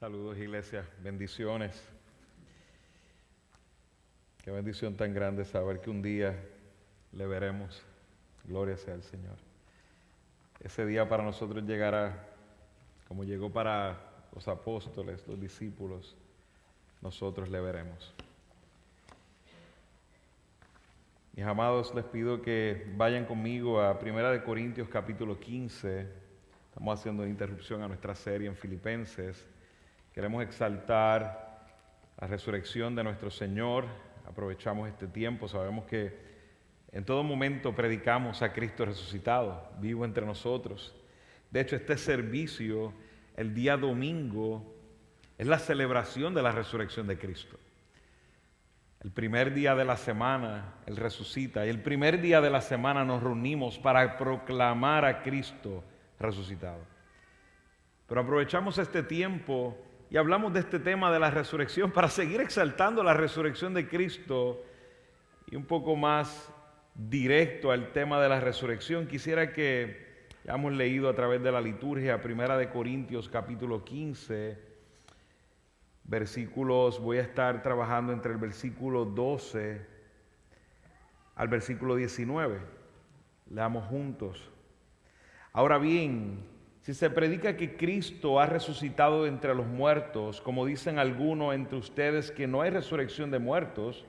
Saludos, iglesia, bendiciones. Qué bendición tan grande saber que un día le veremos. Gloria sea al Señor. Ese día para nosotros llegará como llegó para los apóstoles, los discípulos. Nosotros le veremos. Mis amados, les pido que vayan conmigo a 1 Corintios capítulo 15. Estamos haciendo una interrupción a nuestra serie en Filipenses. Queremos exaltar la resurrección de nuestro Señor. Aprovechamos este tiempo. Sabemos que en todo momento predicamos a Cristo resucitado, vivo entre nosotros. De hecho, este servicio, el día domingo, es la celebración de la resurrección de Cristo. El primer día de la semana, Él resucita. Y el primer día de la semana nos reunimos para proclamar a Cristo resucitado. Pero aprovechamos este tiempo y hablamos de este tema de la resurrección para seguir exaltando la resurrección de Cristo y un poco más directo al tema de la resurrección. Quisiera que ya hemos leído a través de la liturgia 1 Corintios capítulo 15, versículos, voy a estar trabajando entre el versículo 12 al versículo 19. Leamos juntos. Ahora bien, si se predica que Cristo ha resucitado de entre los muertos, como dicen algunos entre ustedes que no hay resurrección de muertos,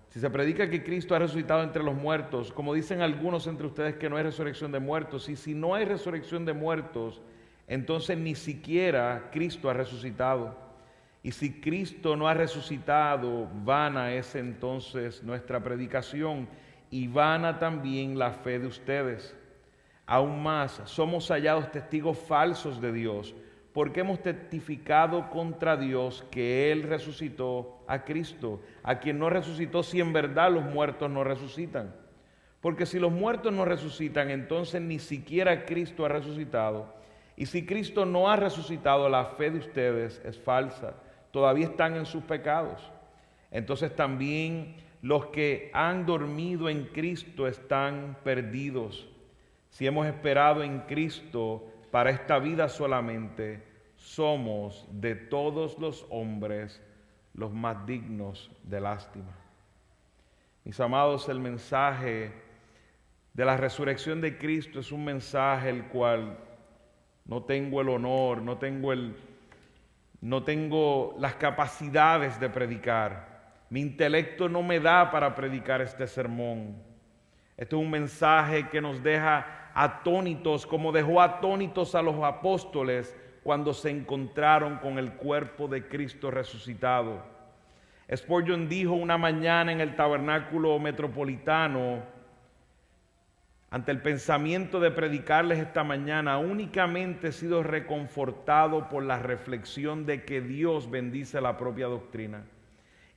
si se predica que Cristo ha resucitado entre los muertos, como dicen algunos entre ustedes que no hay resurrección de muertos, y si no hay resurrección de muertos, entonces ni siquiera Cristo ha resucitado. Y si Cristo no ha resucitado, vana es entonces nuestra predicación y vana también la fe de ustedes. Aún más, somos hallados testigos falsos de Dios, porque hemos testificado contra Dios que Él resucitó a Cristo, a quien no resucitó si en verdad los muertos no resucitan. Porque si los muertos no resucitan, entonces ni siquiera Cristo ha resucitado. Y si Cristo no ha resucitado, la fe de ustedes es falsa. Todavía están en sus pecados. Entonces también los que han dormido en Cristo están perdidos. Si hemos esperado en Cristo para esta vida solamente, somos de todos los hombres los más dignos de lástima. Mis amados, el mensaje de la resurrección de Cristo es un mensaje el cual no tengo el honor, no tengo las capacidades de predicar. Mi intelecto no me da para predicar este sermón. Este es un mensaje que nos deja atónitos, como dejó atónitos a los apóstoles cuando se encontraron con el cuerpo de Cristo resucitado. Spurgeon dijo una mañana en el tabernáculo metropolitano, ante el pensamiento de predicarles esta mañana, únicamente he sido reconfortado por la reflexión de que Dios bendice la propia doctrina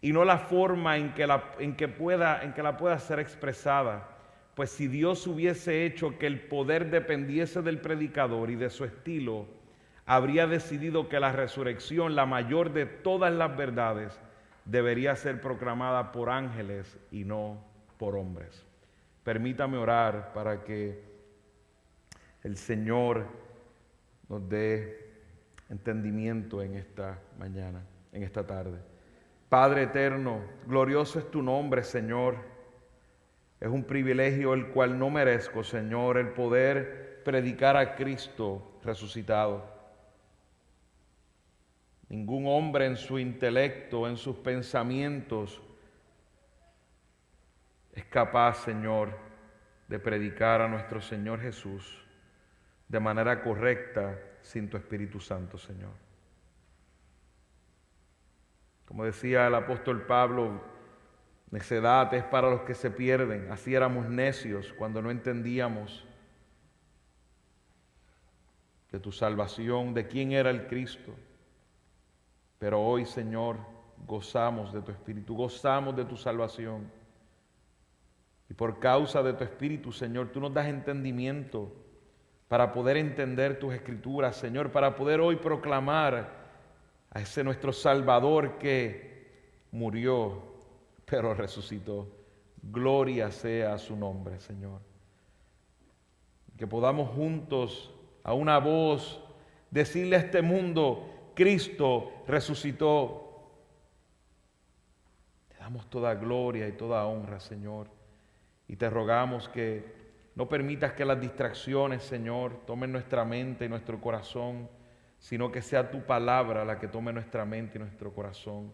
y no la forma en que la pueda ser expresada. Pues si Dios hubiese hecho que el poder dependiese del predicador y de su estilo, habría decidido que la resurrección, la mayor de todas las verdades, debería ser proclamada por ángeles y no por hombres. Permítame orar para que el Señor nos dé entendimiento en esta mañana, en esta tarde. Padre eterno, glorioso es tu nombre, Señor. Es un privilegio el cual no merezco, Señor, el poder predicar a Cristo resucitado. Ningún hombre en su intelecto, en sus pensamientos, es capaz, Señor, de predicar a nuestro Señor Jesús de manera correcta sin tu Espíritu Santo, Señor. Como decía el apóstol Pablo, necedad es para los que se pierden. Así éramos necios cuando no entendíamos de tu salvación, de quién era el Cristo. Pero hoy, Señor, gozamos de tu Espíritu, gozamos de tu salvación. Y por causa de tu Espíritu, Señor, tú nos das entendimiento para poder entender tus Escrituras, Señor, para poder hoy proclamar a ese nuestro Salvador que murió, pero resucitó. Gloria sea a su nombre, Señor. Que podamos juntos a una voz, decirle a este mundo, Cristo resucitó. Te damos toda gloria y toda honra, Señor, y te rogamos que no permitas que las distracciones, Señor, tomen nuestra mente y nuestro corazón, sino que sea tu palabra la que tome nuestra mente y nuestro corazón.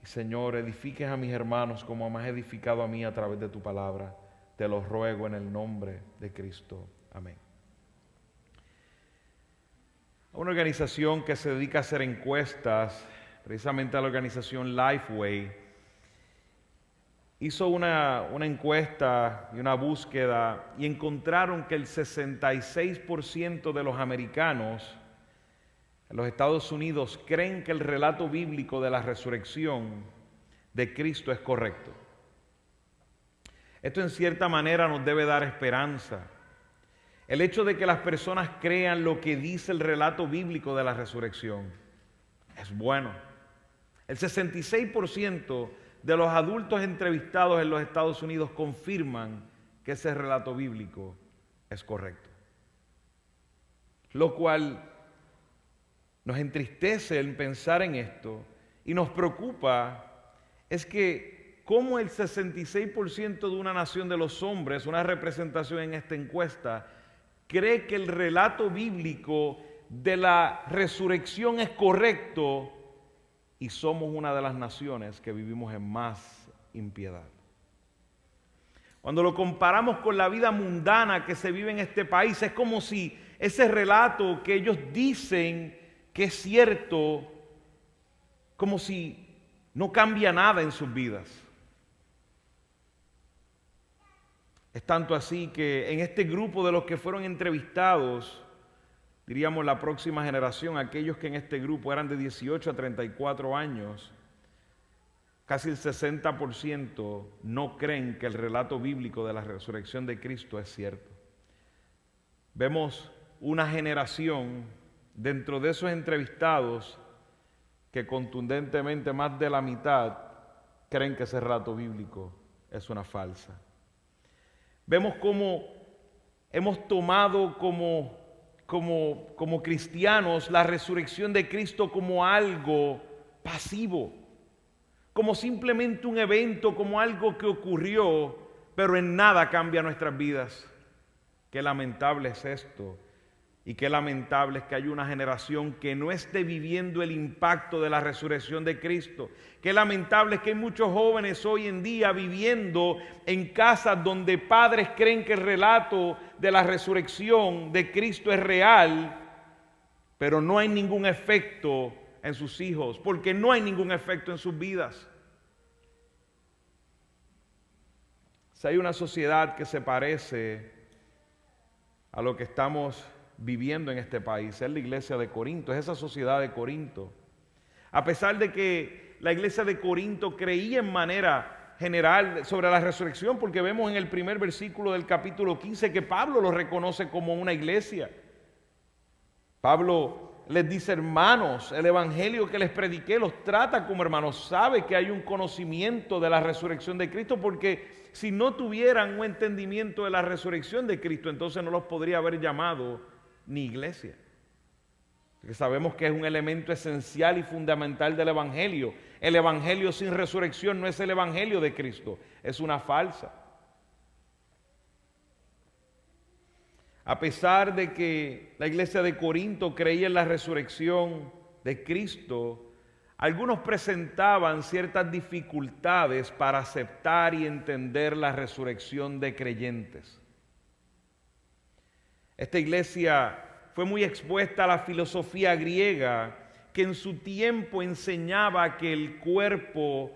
Y Señor, edifiques a mis hermanos como me has edificado a mí a través de tu palabra. Te lo ruego en el nombre de Cristo. Amén. Una organización que se dedica a hacer encuestas, precisamente a la organización Lifeway, hizo una encuesta y una búsqueda y encontraron que el 66% de los americanos en los Estados Unidos creen que el relato bíblico de la resurrección de Cristo es correcto. Esto en cierta manera nos debe dar esperanza. El hecho de que las personas crean lo que dice el relato bíblico de la resurrección es bueno. El 66% de los adultos entrevistados en los Estados Unidos confirman que ese relato bíblico es correcto. Lo cual nos entristece el pensar en esto y nos preocupa es que como el 66% de una nación de los hombres, una representación en esta encuesta, cree que el relato bíblico de la resurrección es correcto y somos una de las naciones que vivimos en más impiedad. Cuando lo comparamos con la vida mundana que se vive en este país, es como si ese relato que ellos dicen que es cierto, como si no cambia nada en sus vidas. Es tanto así que en este grupo de los que fueron entrevistados, diríamos la próxima generación, aquellos que en este grupo eran de 18 a 34 años, casi el 60% no creen que el relato bíblico de la resurrección de Cristo es cierto. Vemos una generación dentro de esos entrevistados que contundentemente más de la mitad creen que ese relato bíblico es una falsa. Vemos cómo hemos tomado como cristianos la resurrección de Cristo como algo pasivo, como simplemente un evento, como algo que ocurrió, pero en nada cambia nuestras vidas. Qué lamentable es esto. Y qué lamentable es que haya una generación que no esté viviendo el impacto de la resurrección de Cristo. Qué lamentable es que hay muchos jóvenes hoy en día viviendo en casas donde padres creen que el relato de la resurrección de Cristo es real, pero no hay ningún efecto en sus hijos, porque no hay ningún efecto en sus vidas. Si hay una sociedad que se parece a lo que estamos viviendo en este país, es la iglesia de Corinto, es esa sociedad de Corinto. A pesar de que la iglesia de Corinto creía en manera general sobre la resurrección, porque vemos en el primer versículo del capítulo 15 que Pablo lo reconoce como una iglesia. Pablo les dice, hermanos, el evangelio que les prediqué los trata como hermanos. Sabe que hay un conocimiento de la resurrección de Cristo, porque si no tuvieran un entendimiento de la resurrección de Cristo, entonces no los podría haber llamado ni iglesia. Porque sabemos que es un elemento esencial y fundamental del evangelio. El evangelio sin resurrección no es el evangelio de Cristo, es una falsa. A pesar de que la iglesia de Corinto creía en la resurrección de Cristo, algunos presentaban ciertas dificultades para aceptar y entender la resurrección de creyentes. Esta iglesia fue muy expuesta a la filosofía griega que en su tiempo enseñaba que el cuerpo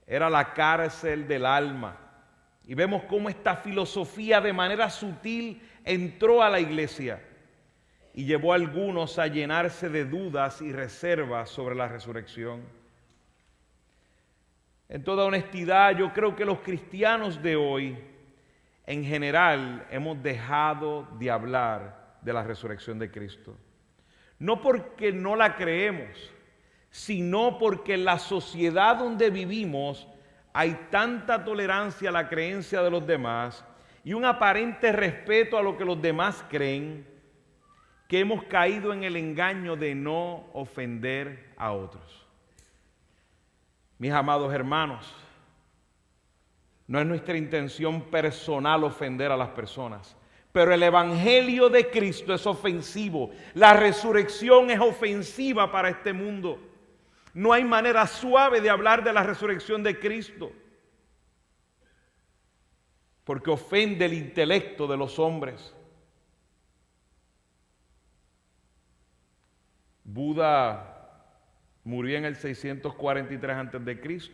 era la cárcel del alma. Y vemos cómo esta filosofía de manera sutil entró a la iglesia y llevó a algunos a llenarse de dudas y reservas sobre la resurrección. En toda honestidad, yo creo que los cristianos de hoy, en general, hemos dejado de hablar de la resurrección de Cristo. No porque no la creemos, sino porque en la sociedad donde vivimos hay tanta tolerancia a la creencia de los demás y un aparente respeto a lo que los demás creen, que hemos caído en el engaño de no ofender a otros. Mis amados hermanos, no es nuestra intención personal ofender a las personas, pero el Evangelio de Cristo es ofensivo. La resurrección es ofensiva para este mundo. No hay manera suave de hablar de la resurrección de Cristo, porque ofende el intelecto de los hombres. Buda murió en el 643 a.C.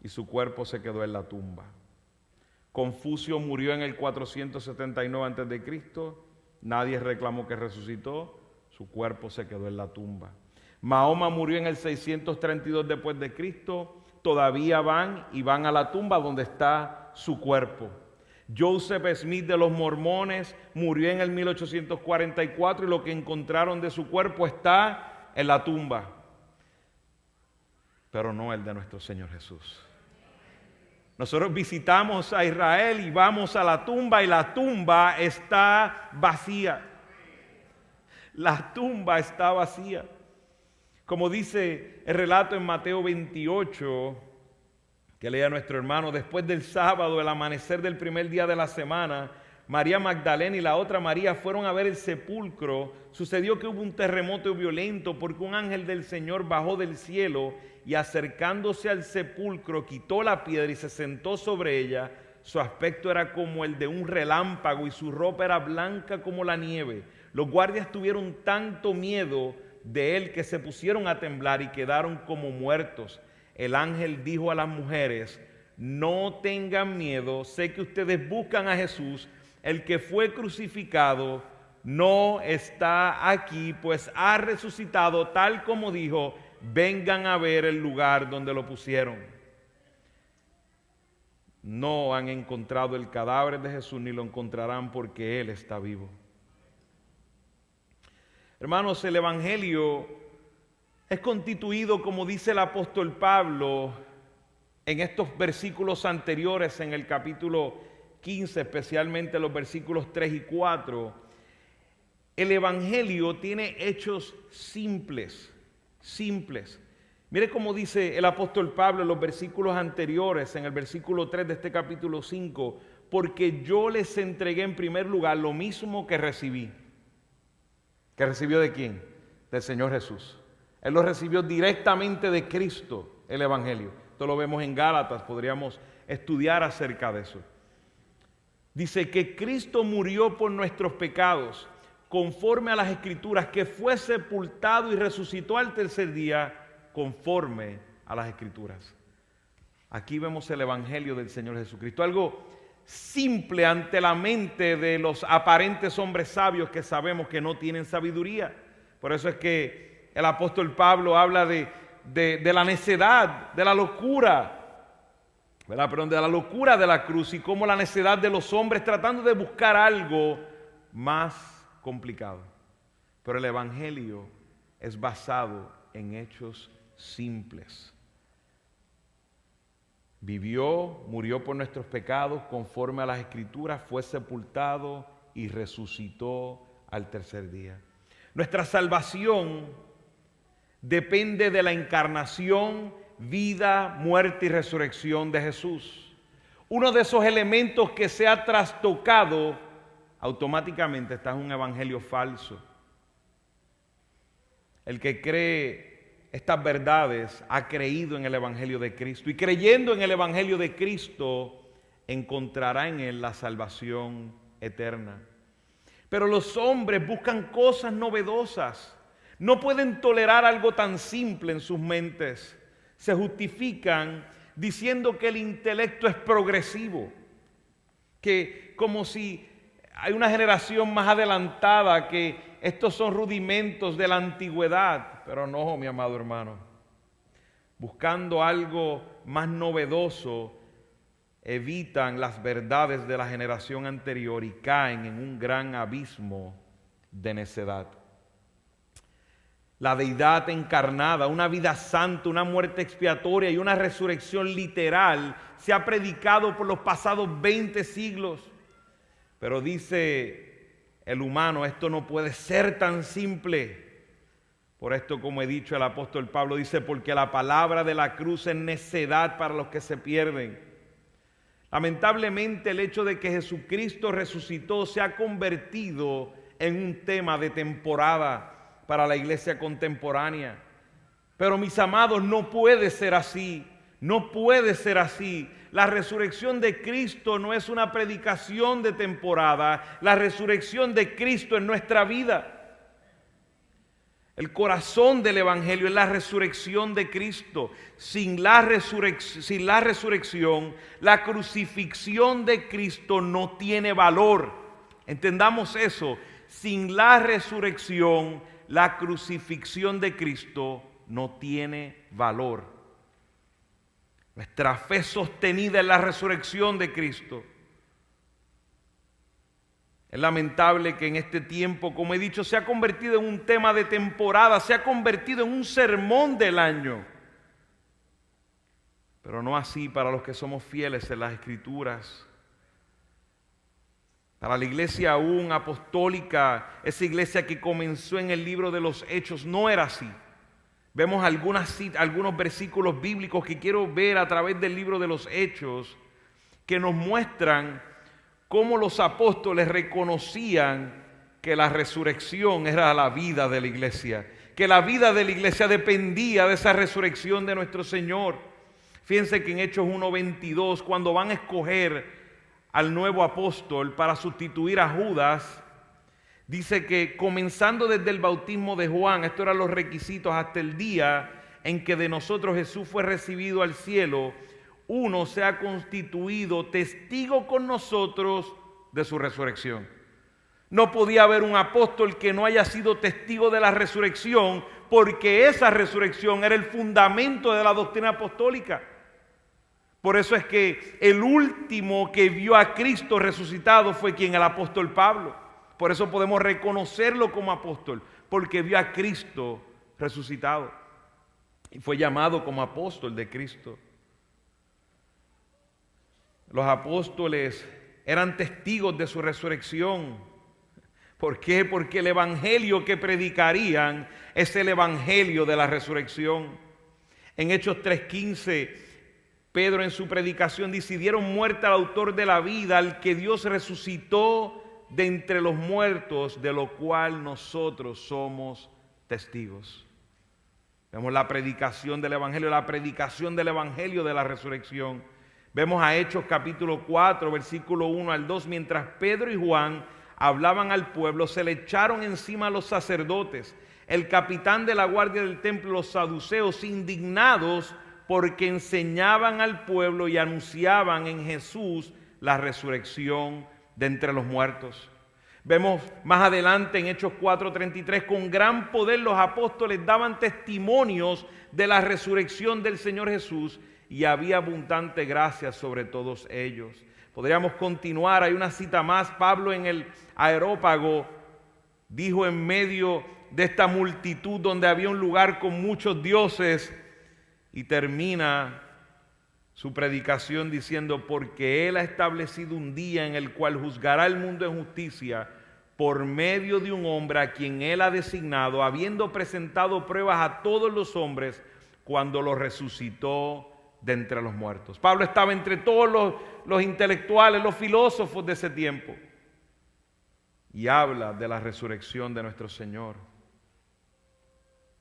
y su cuerpo se quedó en la tumba. Confucio murió en el 479 a.C. Nadie reclamó que resucitó, su cuerpo se quedó en la tumba. Mahoma murió en el 632 después de Cristo. Todavía van a la tumba donde está su cuerpo. Joseph Smith de los mormones murió en el 1844 y lo que encontraron de su cuerpo está en la tumba, pero no el de nuestro Señor Jesús. Nosotros visitamos a Israel y vamos a la tumba y la tumba está vacía. La tumba está vacía. Como dice el relato en Mateo 28, que leía nuestro hermano, después del sábado, el amanecer del primer día de la semana, María Magdalena y la otra María fueron a ver el sepulcro. Sucedió que hubo un terremoto violento porque un ángel del Señor bajó del cielo y acercándose al sepulcro quitó la piedra y se sentó sobre ella. Su aspecto era como el de un relámpago y su ropa era blanca como la nieve. Los guardias tuvieron tanto miedo de él que se pusieron a temblar y quedaron como muertos. El ángel dijo a las mujeres: no tengan miedo, sé que ustedes buscan a Jesús, el que fue crucificado no está aquí, pues ha resucitado tal como dijo. Vengan a ver el lugar donde lo pusieron. No han encontrado el cadáver de Jesús ni lo encontrarán porque Él está vivo. Hermanos, el Evangelio es constituido, como dice el apóstol Pablo en estos versículos anteriores, en el capítulo 15, especialmente los versículos 3 y 4. El Evangelio tiene hechos simples. Mire cómo dice el apóstol Pablo en los versículos anteriores, en el versículo 3 de este capítulo 5, porque yo les entregué en primer lugar lo mismo que recibí. ¿Que recibió de quién? Del Señor Jesús. Él lo recibió directamente de Cristo, el Evangelio. Esto lo vemos en Gálatas, podríamos estudiar acerca de eso. Dice que Cristo murió por nuestros pecados, conforme a las Escrituras, que fue sepultado y resucitó al tercer día, conforme a las Escrituras. Aquí vemos el Evangelio del Señor Jesucristo, algo simple ante la mente de los aparentes hombres sabios que sabemos que no tienen sabiduría. Por eso es que el apóstol Pablo habla de la necedad, de la locura, ¿verdad? Perdón, de la locura de la cruz y cómo la necedad de los hombres tratando de buscar algo más complicado. Pero el Evangelio es basado en hechos simples. Vivió, murió por nuestros pecados conforme a las Escrituras, fue sepultado y resucitó al tercer día. Nuestra salvación depende de la encarnación, vida, muerte y resurrección de Jesús. Uno de esos elementos que se ha trastocado, automáticamente está en un evangelio falso. El que cree estas verdades ha creído en el Evangelio de Cristo y creyendo en el Evangelio de Cristo encontrará en él la salvación eterna. Pero los hombres buscan cosas novedosas, no pueden tolerar algo tan simple en sus mentes. Se justifican diciendo que el intelecto es progresivo, que como si hay una generación más adelantada, que estos son rudimentos de la antigüedad. Pero no, mi amado hermano. Buscando algo más novedoso, evitan las verdades de la generación anterior y caen en un gran abismo de necedad. La deidad encarnada, una vida santa, una muerte expiatoria y una resurrección literal se ha predicado por los pasados 20 siglos. Pero dice el humano, esto no puede ser tan simple. Por esto, como he dicho, el apóstol Pablo dice, porque la palabra de la cruz es necedad para los que se pierden. Lamentablemente, el hecho de que Jesucristo resucitó se ha convertido en un tema de temporada para la iglesia contemporánea. Pero mis amados, no puede ser así. No puede ser así. La resurrección de Cristo no es una predicación de temporada. La resurrección de Cristo es nuestra vida. El corazón del Evangelio es la resurrección de Cristo. Sin la resurrección, la crucifixión de Cristo no tiene valor. Entendamos eso. Sin la resurrección, la crucifixión de Cristo no tiene valor. Nuestra fe sostenida en la resurrección de Cristo. Es lamentable que en este tiempo, como he dicho, se ha convertido en un tema de temporada, se ha convertido en un sermón del año. Pero no así para los que somos fieles en las Escrituras. Para la iglesia aún apostólica, esa iglesia que comenzó en el libro de los Hechos, no era así. Vemos algunos versículos bíblicos que quiero ver a través del libro de los Hechos que nos muestran cómo los apóstoles reconocían que la resurrección era la vida de la iglesia, que la vida de la iglesia dependía de esa resurrección de nuestro Señor. Fíjense que en Hechos 1:22, cuando van a escoger al nuevo apóstol para sustituir a Judas, dice que comenzando desde el bautismo de Juan, estos eran los requisitos, hasta el día en que de nosotros Jesús fue recibido al cielo, uno se ha constituido testigo con nosotros de su resurrección. No podía haber un apóstol que no haya sido testigo de la resurrección, porque esa resurrección era el fundamento de la doctrina apostólica. Por eso es que el último que vio a Cristo resucitado fue quien, el apóstol Pablo. Por eso podemos reconocerlo como apóstol, porque vio a Cristo resucitado y fue llamado como apóstol de Cristo. Los apóstoles eran testigos de su resurrección. ¿Por qué? Porque el evangelio que predicarían es el evangelio de la resurrección. En Hechos 3:15, Pedro en su predicación dice: dieron muerte al autor de la vida, al que Dios resucitó de entre los muertos, de lo cual nosotros somos testigos. Vemos la predicación del evangelio de la resurrección. Vemos a Hechos capítulo 4, versículo 1 al 2, mientras Pedro y Juan hablaban al pueblo, se le echaron encima a los sacerdotes, el capitán de la guardia del templo, los saduceos, indignados porque enseñaban al pueblo y anunciaban en Jesús la resurrección de entre los muertos. Vemos más adelante en Hechos 4:33, con gran poder los apóstoles daban testimonios de la resurrección del Señor Jesús, y había abundante gracia sobre todos ellos. Podríamos continuar, hay una cita más. Pablo en el Areópago dijo en medio de esta multitud donde había un lugar con muchos dioses, y termina su predicación diciendo: porque Él ha establecido un día en el cual juzgará el mundo en justicia por medio de un hombre a quien Él ha designado, habiendo presentado pruebas a todos los hombres cuando los resucitó de entre los muertos. Pablo estaba entre todos los intelectuales, los filósofos de ese tiempo, y habla de la resurrección de nuestro Señor.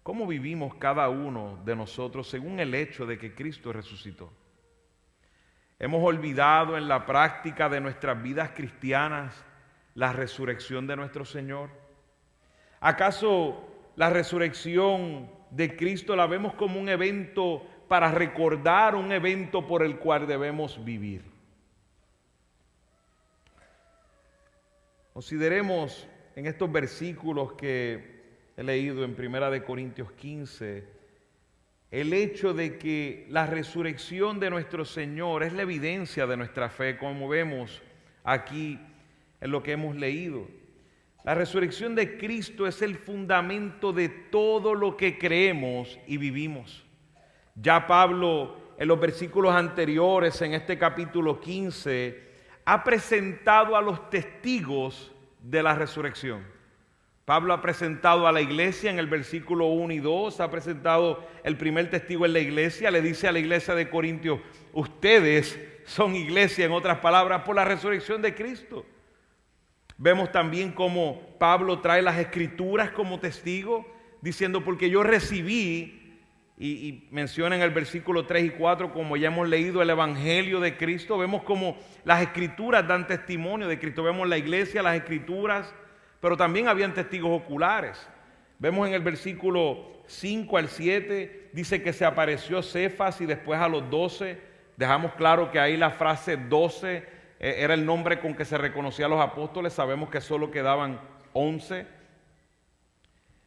¿Cómo vivimos cada uno de nosotros según el hecho de que Cristo resucitó? ¿Hemos olvidado en la práctica de nuestras vidas cristianas la resurrección de nuestro Señor? ¿Acaso la resurrección de Cristo la vemos como un evento para recordar, un evento por el cual debemos vivir? Consideremos en estos versículos que he leído en 1 Corintios 15, el hecho de que la resurrección de nuestro Señor es la evidencia de nuestra fe, como vemos aquí en lo que hemos leído. La resurrección de Cristo es el fundamento de todo lo que creemos y vivimos. Ya Pablo, en los versículos anteriores, en este capítulo 15, ha presentado a los testigos de la resurrección. Pablo ha presentado a la iglesia en el versículo 1 y 2, ha presentado el primer testigo en la iglesia, le dice a la iglesia de Corintios, ustedes son iglesia, en otras palabras, por la resurrección de Cristo. Vemos también cómo Pablo trae las escrituras como testigo, diciendo, porque yo recibí, y menciona en el versículo 3 y 4, como ya hemos leído el evangelio de Cristo, vemos como las escrituras dan testimonio de Cristo, vemos la iglesia, las escrituras, pero también habían testigos oculares. Vemos en el versículo 5 al 7, dice que se apareció Cefas y después a los 12, dejamos claro que ahí la frase 12 era el nombre con que se reconocía a los apóstoles, sabemos que solo quedaban 11.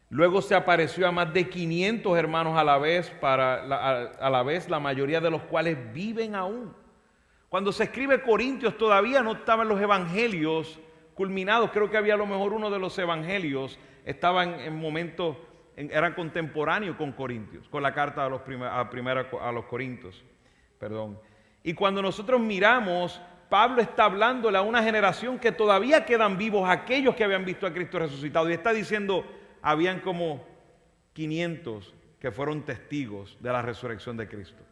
Luego se apareció a más de 500 hermanos a la vez, la mayoría de los cuales viven aún. Cuando se escribe Corintios todavía no estaban los evangelios culminados, creo que había a lo mejor uno de los evangelios, estaba en momentos, eran contemporáneos con Corintios, con la carta a los Corintios, perdón. Y cuando nosotros miramos, Pablo está hablándole a una generación que todavía quedan vivos, aquellos que habían visto a Cristo resucitado, y está diciendo, habían como 500 que fueron testigos de la resurrección de Cristo.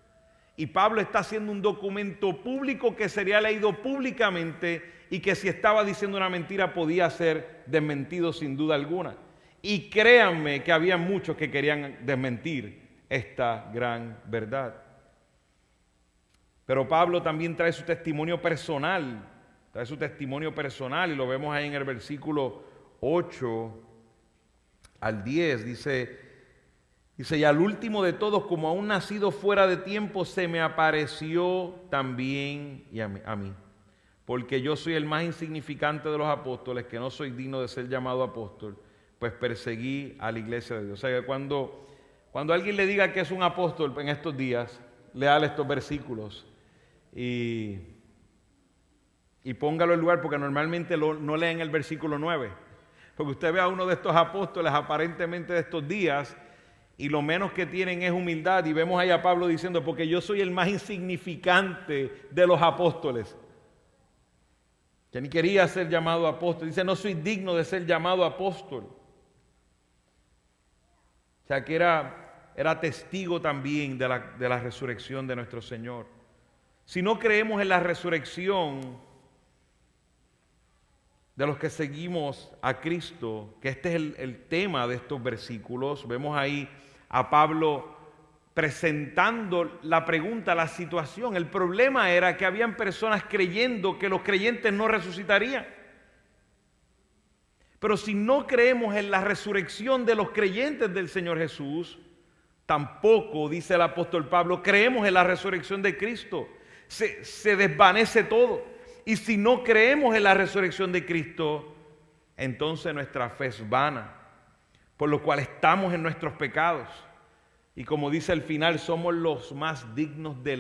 Y Pablo está haciendo un documento público que sería leído públicamente y que si estaba diciendo una mentira podía ser desmentido sin duda alguna. Y créanme que había muchos que querían desmentir esta gran verdad. Pero Pablo también trae su testimonio personal, y lo vemos ahí en el versículo 8 al 10, dice, y al último de todos, como a un nacido fuera de tiempo, se me apareció también y a mí, porque yo soy el más insignificante de los apóstoles, que no soy digno de ser llamado apóstol, pues perseguí a la iglesia de Dios. O sea que cuando alguien le diga que es un apóstol en estos días, léale estos versículos y póngalo en lugar, porque normalmente no leen el versículo 9. Porque usted ve a uno de estos apóstoles aparentemente de estos días y lo menos que tienen es humildad, y vemos ahí a Pablo diciendo, porque yo soy el más insignificante de los apóstoles, que ni quería ser llamado apóstol. Dice, no soy digno de ser llamado apóstol. O sea que era testigo también de la resurrección de nuestro Señor. Si no creemos en la resurrección de los que seguimos a Cristo, que este es el tema de estos versículos, vemos ahí a Pablo presentando la pregunta, la situación. El problema era que habían personas creyendo que los creyentes no resucitarían. Pero si no creemos en la resurrección de los creyentes del Señor Jesús, tampoco, dice el apóstol Pablo, creemos en la resurrección de Cristo. Se desvanece todo. Y si no creemos en la resurrección de Cristo, entonces nuestra fe es vana, por lo cual estamos en nuestros pecados. Y como dice al final, somos los más dignos de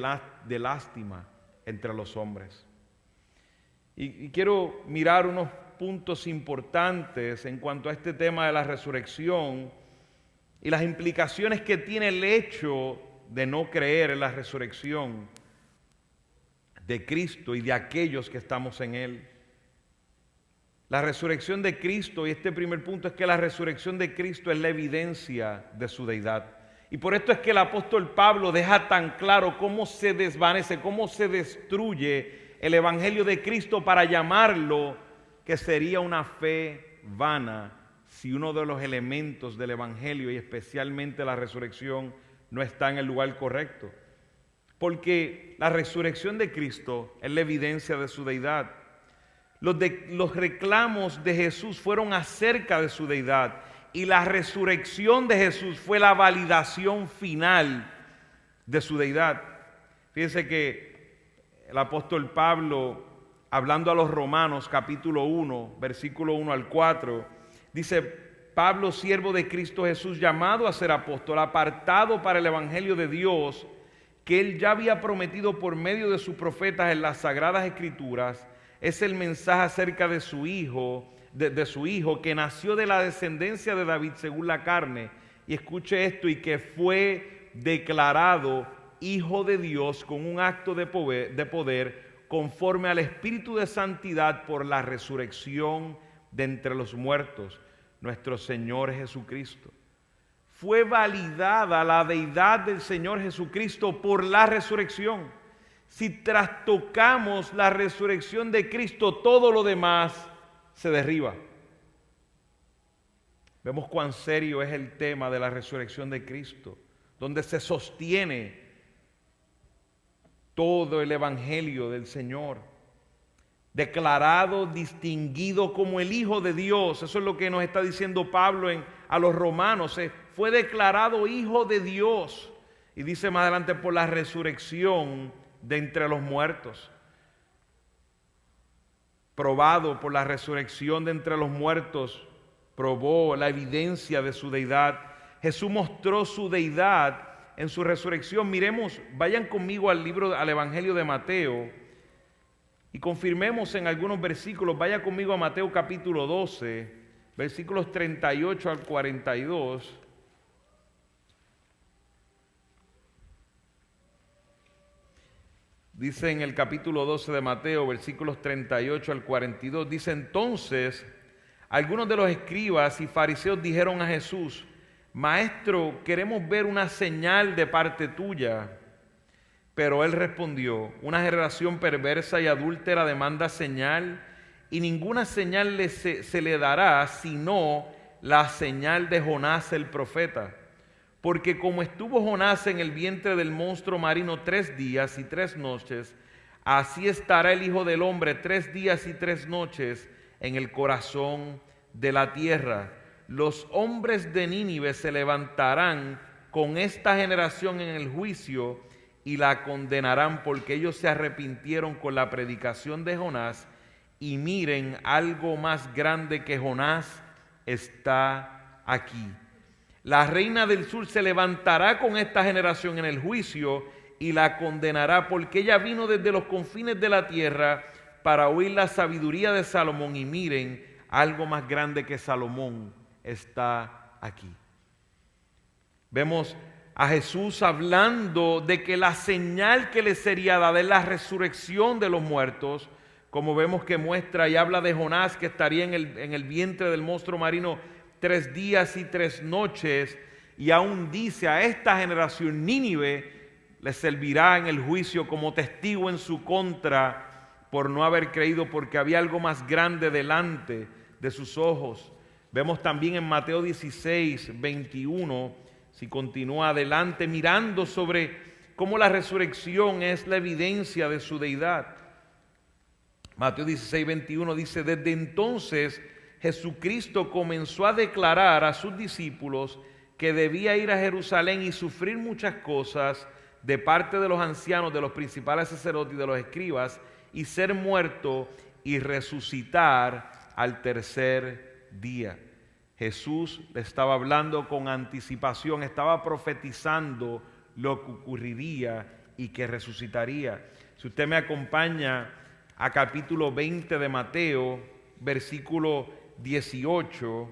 lástima entre los hombres. Y quiero mirar unos puntos importantes en cuanto a este tema de la resurrección y las implicaciones que tiene el hecho de no creer en la resurrección de Cristo y de aquellos que estamos en Él. La resurrección de Cristo, y este primer punto es que la resurrección de Cristo es la evidencia de su deidad. Y por esto es que el apóstol Pablo deja tan claro cómo se desvanece, cómo se destruye el evangelio de Cristo para llamarlo que sería una fe vana si uno de los elementos del evangelio y especialmente la resurrección no está en el lugar correcto. Porque la resurrección de Cristo es la evidencia de su deidad. Los reclamos de Jesús fueron acerca de su deidad, y la resurrección de Jesús fue la validación final de su deidad. Fíjense que el apóstol Pablo, hablando a los Romanos capítulo 1, versículo 1 al 4, dice, Pablo, siervo de Cristo Jesús, llamado a ser apóstol, apartado para el evangelio de Dios, que él ya había prometido por medio de sus profetas en las sagradas escrituras, es el mensaje acerca de su hijo, de su hijo que nació de la descendencia de David según la carne, y escuche esto, y que fue declarado hijo de Dios con un acto de poder conforme al Espíritu de santidad por la resurrección de entre los muertos, nuestro Señor Jesucristo. Fue validada la deidad del Señor Jesucristo por la resurrección. Si trastocamos la resurrección de Cristo, todo lo demás se derriba. Vemos cuán serio es el tema de la resurrección de Cristo, donde se sostiene todo el evangelio del Señor. Declarado, distinguido como el Hijo de Dios. Eso es lo que nos está diciendo Pablo a los romanos. Fue declarado Hijo de Dios. Y dice más adelante, por la resurrección de entre los muertos. Probado por la resurrección de entre los muertos, probó la evidencia de su deidad. Jesús mostró su deidad en su resurrección. Miremos, vayan conmigo al Evangelio de Mateo y confirmemos en algunos versículos. Vaya conmigo a Mateo capítulo 12, versículos 38 al 42. Dice en el capítulo 12 de Mateo, versículos 38 al 42, dice: entonces algunos de los escribas y fariseos dijeron a Jesús: Maestro, queremos ver una señal de parte tuya. Pero él respondió: una generación perversa y adúltera demanda señal, y ninguna señal se le dará sino la señal de Jonás el profeta. Porque como estuvo Jonás en el vientre del monstruo marino 3 días y 3 noches, así estará el Hijo del Hombre 3 días y 3 noches en el corazón de la tierra. Los hombres de Nínive se levantarán con esta generación en el juicio y la condenarán, porque ellos se arrepintieron con la predicación de Jonás. Y miren, algo más grande que Jonás está aquí. La reina del sur se levantará con esta generación en el juicio y la condenará, porque ella vino desde los confines de la tierra para oír la sabiduría de Salomón. Y miren, algo más grande que Salomón está aquí. Vemos a Jesús hablando de que la señal que le sería dada es la resurrección de los muertos, como vemos que muestra y habla de Jonás, que estaría en el vientre del monstruo marino 3 días y 3 noches, y aún dice: a esta generación Nínive le servirá en el juicio como testigo en su contra por no haber creído, porque había algo más grande delante de sus ojos. Vemos también en Mateo 16, 21, si continúa adelante, mirando sobre cómo la resurrección es la evidencia de su deidad. Mateo 16, 21 dice: desde entonces Jesucristo comenzó a declarar a sus discípulos que debía ir a Jerusalén y sufrir muchas cosas de parte de los ancianos, de los principales sacerdotes y de los escribas, y ser muerto y resucitar al tercer día. Jesús le estaba hablando con anticipación, estaba profetizando lo que ocurriría y que resucitaría. Si usted me acompaña a capítulo 20 de Mateo, versículo 18,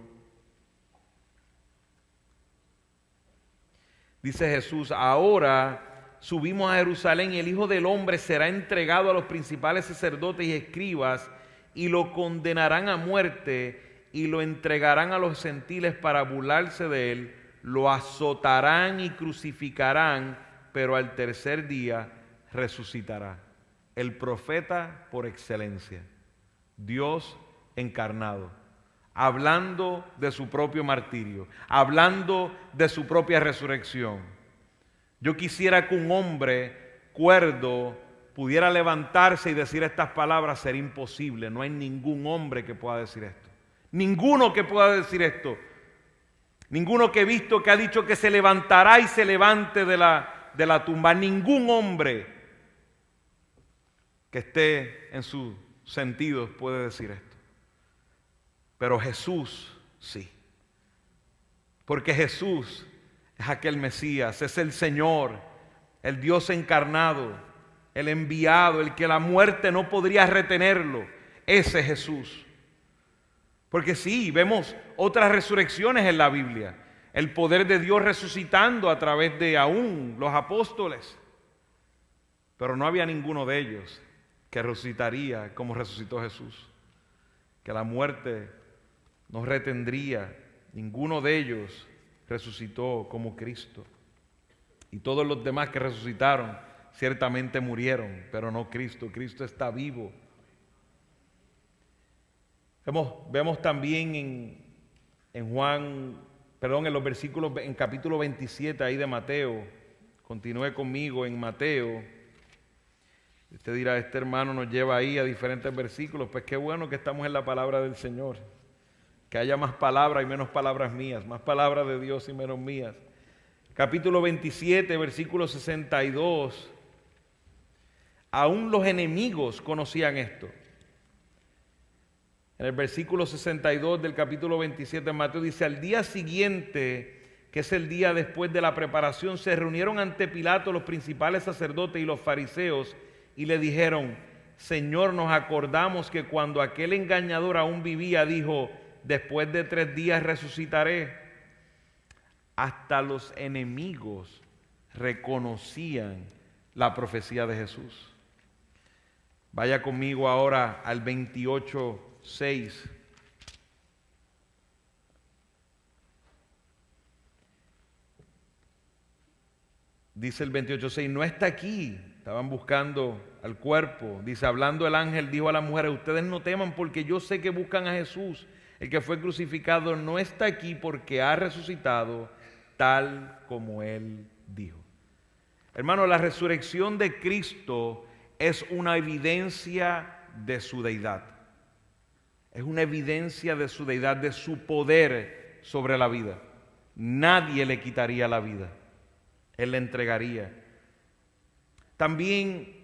dice Jesús: ahora subimos a Jerusalén y el Hijo del Hombre será entregado a los principales sacerdotes y escribas y lo condenarán a muerte y lo entregarán a los gentiles para burlarse de él, lo azotarán y crucificarán, pero al tercer día resucitará. El profeta por excelencia, Dios encarnado, hablando de su propio martirio, hablando de su propia resurrección. Yo quisiera que un hombre cuerdo pudiera levantarse y decir estas palabras. Sería imposible. No hay ningún hombre que pueda decir esto. Ninguno que pueda decir esto. Ninguno que he visto que ha dicho que se levantará y se levante de la tumba. Ningún hombre que esté en sus sentidos puede decir esto. Pero Jesús sí. Porque Jesús es aquel Mesías, es el Señor, el Dios encarnado, el enviado, el que la muerte no podría retenerlo. Ese es Jesús. Porque sí, vemos otras resurrecciones en la Biblia. El poder de Dios resucitando a través de aún los apóstoles. Pero no había ninguno de ellos que resucitaría como resucitó Jesús. Que la muerte no retendría. Ninguno de ellos resucitó como Cristo. Y todos los demás que resucitaron ciertamente murieron, pero no Cristo. Cristo está vivo. Vemos también en los versículos, en capítulo 27 ahí de Mateo. Continúe conmigo en Mateo. Usted dirá, este hermano nos lleva ahí a diferentes versículos. Pues qué bueno que estamos en la palabra del Señor. Que haya más palabras y menos palabras mías, más palabras de Dios y menos mías. Capítulo 27, versículo 62. Aún los enemigos conocían esto. En el versículo 62 del capítulo 27 de Mateo dice, al día siguiente, que es el día después de la preparación, se reunieron ante Pilato los principales sacerdotes y los fariseos y le dijeron, Señor, nos acordamos que cuando aquel engañador aún vivía, dijo, después de 3 días resucitaré. Hasta los enemigos reconocían la profecía de Jesús. Vaya conmigo ahora al 28:6. Dice el 28:6, no está aquí. Estaban buscando al cuerpo. Dice, hablando el ángel, dijo a las mujeres, ustedes no teman porque yo sé que buscan a Jesús. El que fue crucificado no está aquí porque ha resucitado tal como él dijo. Hermano, la resurrección de Cristo es una evidencia de su deidad. Es una evidencia de su deidad, de su poder sobre la vida. Nadie le quitaría la vida. Él le entregaría. También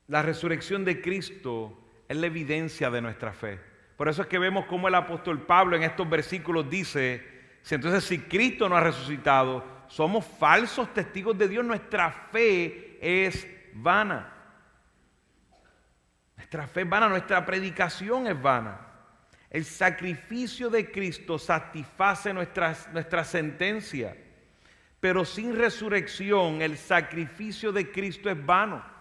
la resurrección de Cristo es la evidencia de nuestra fe. Por eso es que vemos cómo el apóstol Pablo en estos versículos dice, si Cristo no ha resucitado, somos falsos testigos de Dios, nuestra fe es vana. Nuestra fe es vana, nuestra predicación es vana. El sacrificio de Cristo satisface nuestra sentencia, pero sin resurrección el sacrificio de Cristo es vano.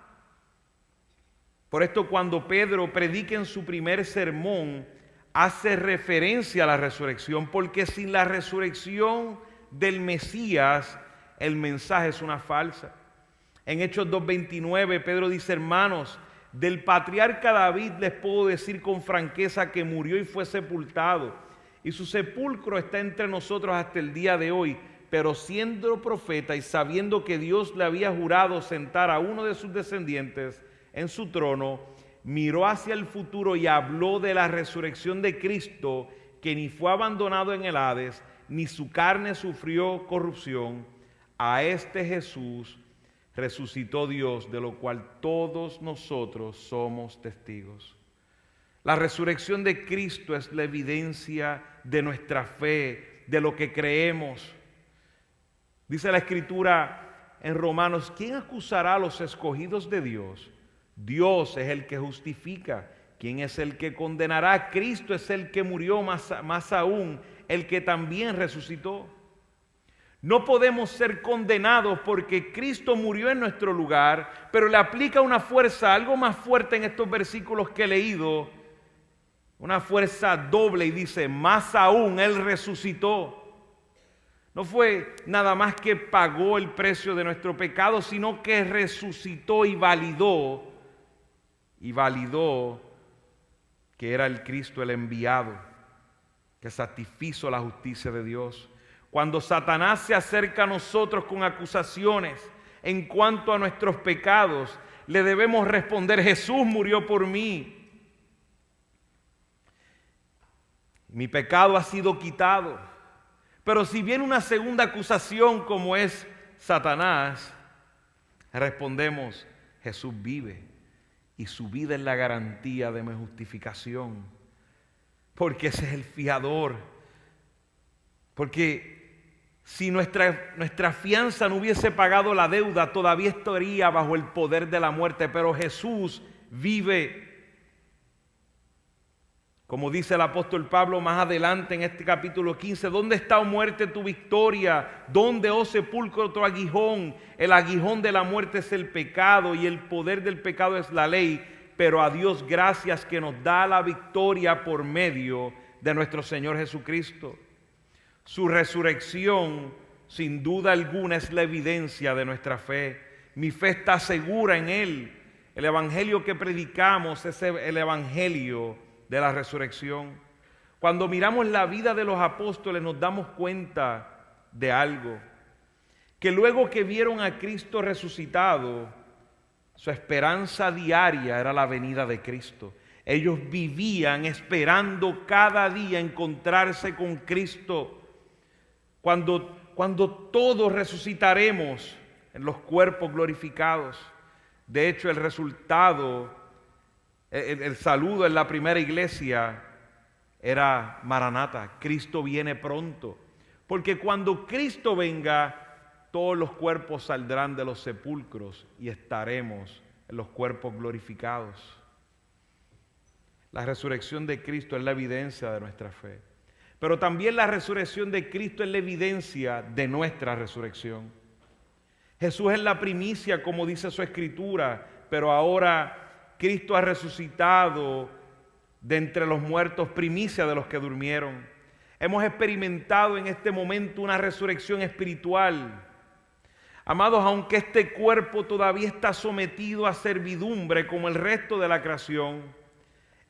Por esto cuando Pedro predica en su primer sermón, hace referencia a la resurrección, porque sin la resurrección del Mesías, el mensaje es una falsa. En Hechos 2:29, Pedro dice, hermanos, del patriarca David les puedo decir con franqueza que murió y fue sepultado, y su sepulcro está entre nosotros hasta el día de hoy, pero siendo profeta y sabiendo que Dios le había jurado sentar a uno de sus descendientes en su trono, miró hacia el futuro y habló de la resurrección de Cristo, que ni fue abandonado en el Hades, ni su carne sufrió corrupción. A este Jesús resucitó Dios, de lo cual todos nosotros somos testigos. La resurrección de Cristo es la evidencia de nuestra fe, de lo que creemos. Dice la Escritura en Romanos, ¿quién acusará a los escogidos de Dios? Dios es el que justifica. ¿Quién es el que condenará? Cristo es el que murió, más aún, el que también resucitó. No podemos ser condenados porque Cristo murió en nuestro lugar, pero le aplica una fuerza, algo más fuerte en estos versículos que he leído, una fuerza doble, y dice, más aún, Él resucitó. No fue nada más que pagó el precio de nuestro pecado, sino que resucitó y validó que era el Cristo el enviado, que satisfizo la justicia de Dios. Cuando Satanás se acerca a nosotros con acusaciones en cuanto a nuestros pecados, le debemos responder, Jesús murió por mí. Mi pecado ha sido quitado. Pero si viene una segunda acusación como es Satanás, respondemos, Jesús vive y su vida es la garantía de mi justificación, porque ese es el fiador. Porque si nuestra fianza no hubiese pagado la deuda, todavía estaría bajo el poder de la muerte, pero Jesús vive. Como dice el apóstol Pablo más adelante en este capítulo 15, ¿dónde está, oh muerte, tu victoria? ¿Dónde, oh sepulcro, tu aguijón? El aguijón de la muerte es el pecado y el poder del pecado es la ley. pero a Dios gracias que nos da la victoria por medio de nuestro Señor Jesucristo. Su resurrección, sin duda alguna, es la evidencia de nuestra fe. Mi fe está segura en Él. El evangelio que predicamos es el evangelio de la resurrección. Cuando miramos la vida de los apóstoles nos damos cuenta de algo, que luego que vieron a Cristo resucitado, su esperanza diaria era la venida de Cristo. Ellos vivían esperando cada día encontrarse con Cristo. Cuando todos resucitaremos en los cuerpos glorificados. De hecho, el resultado, el saludo en la primera iglesia era Maranata, Cristo viene pronto. Porque cuando Cristo venga, todos los cuerpos saldrán de los sepulcros y estaremos en los cuerpos glorificados. La resurrección de Cristo es la evidencia de nuestra fe. Pero también la resurrección de Cristo es la evidencia de nuestra resurrección. Jesús es la primicia, como dice su Escritura, pero ahora Cristo ha resucitado de entre los muertos, primicia de los que durmieron. Hemos experimentado en este momento una resurrección espiritual. Amados, aunque este cuerpo todavía está sometido a servidumbre como el resto de la creación,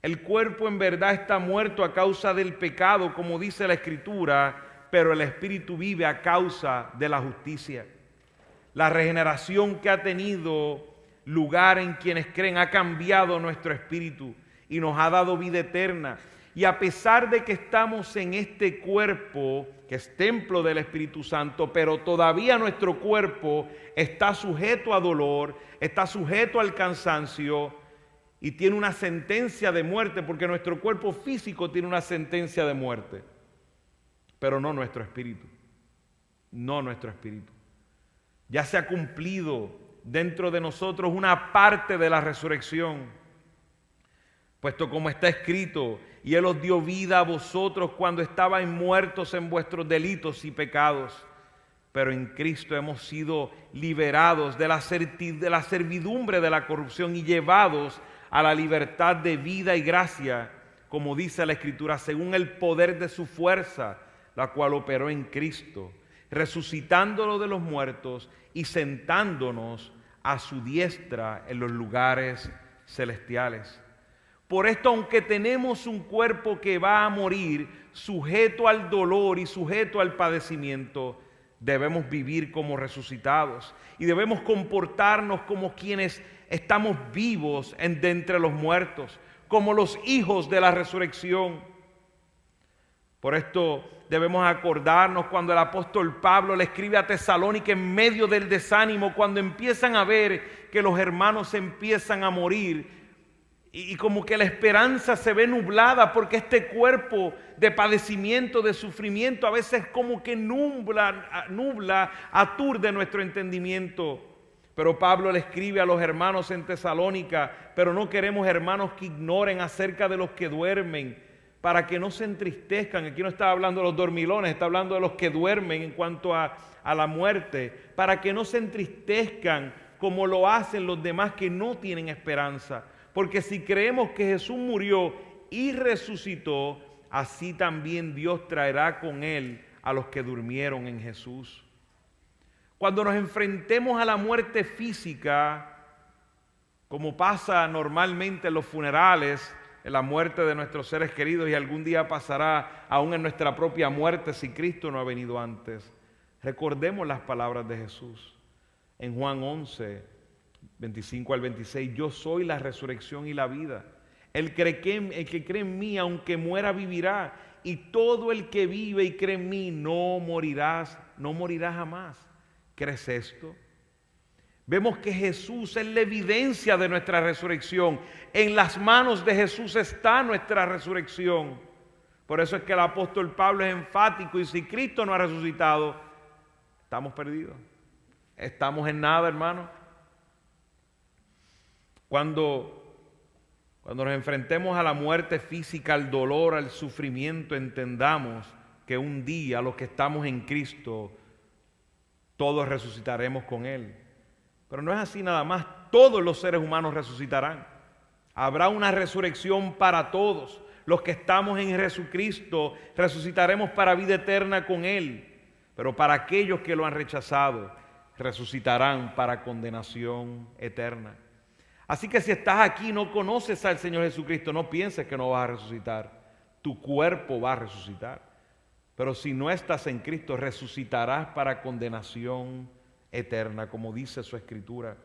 el cuerpo en verdad está muerto a causa del pecado, como dice la Escritura, pero el espíritu vive a causa de la justicia. La regeneración que ha tenido lugar en quienes creen ha cambiado nuestro espíritu y nos ha dado vida eterna. Y a pesar de que estamos en este cuerpo, que es templo del Espíritu Santo, pero todavía nuestro cuerpo está sujeto a dolor, está sujeto al cansancio y tiene una sentencia de muerte, porque nuestro cuerpo físico tiene una sentencia de muerte, pero no nuestro espíritu, no nuestro espíritu. Ya se ha cumplido dentro de nosotros una parte de la resurrección, puesto como está escrito, y Él os dio vida a vosotros cuando estabais muertos en vuestros delitos y pecados. Pero en Cristo hemos sido liberados de la servidumbre de la corrupción y llevados a la libertad de vida y gracia, como dice la Escritura, según el poder de su fuerza, la cual operó en Cristo, resucitándolo de los muertos y sentándonos a su diestra en los lugares celestiales. Por esto, aunque tenemos un cuerpo que va a morir, sujeto al dolor y sujeto al padecimiento, debemos vivir como resucitados y debemos comportarnos como quienes estamos vivos de entre los muertos, como los hijos de la resurrección. Por esto debemos acordarnos cuando el apóstol Pablo le escribe a Tesalónica en medio del desánimo, cuando empiezan a ver que los hermanos empiezan a morir y como que la esperanza se ve nublada, porque este cuerpo de padecimiento, de sufrimiento, a veces como que nubla, aturde nuestro entendimiento. Pero Pablo le escribe a los hermanos en Tesalónica: pero no queremos, hermanos, que ignoren acerca de los que duermen, para que no se entristezcan. Aquí no está hablando de los dormilones, está hablando de los que duermen en cuanto a la muerte, para que no se entristezcan como lo hacen los demás que no tienen esperanza. Porque si creemos que Jesús murió y resucitó, así también Dios traerá con Él a los que durmieron en Jesús. Cuando nos enfrentemos a la muerte física, como pasa normalmente en los funerales, en la muerte de nuestros seres queridos, y algún día pasará aún en nuestra propia muerte si Cristo no ha venido antes, recordemos las palabras de Jesús en Juan 11, 25 al 26: yo soy la resurrección y la vida. El que cree en mí, aunque muera, vivirá. Y todo el que vive y cree en mí no morirá jamás. ¿Crees esto? Vemos que Jesús es la evidencia de nuestra resurrección. En las manos de Jesús está nuestra resurrección. Por eso es que el apóstol Pablo es enfático: y si Cristo no ha resucitado, estamos perdidos. Estamos en nada, hermano. Cuando nos enfrentemos a la muerte física, al dolor, al sufrimiento, entendamos que un día los que estamos en Cristo, todos resucitaremos con Él. Pero no es así nada más, todos los seres humanos resucitarán. Habrá una resurrección para todos. Los que estamos en Jesucristo resucitaremos para vida eterna con Él. Pero para aquellos que lo han rechazado, resucitarán para condenación eterna. Así que si estás aquí y no conoces al Señor Jesucristo, no pienses que no vas a resucitar. Tu cuerpo va a resucitar. Pero si no estás en Cristo, resucitarás para condenación eterna, como dice su Escritura.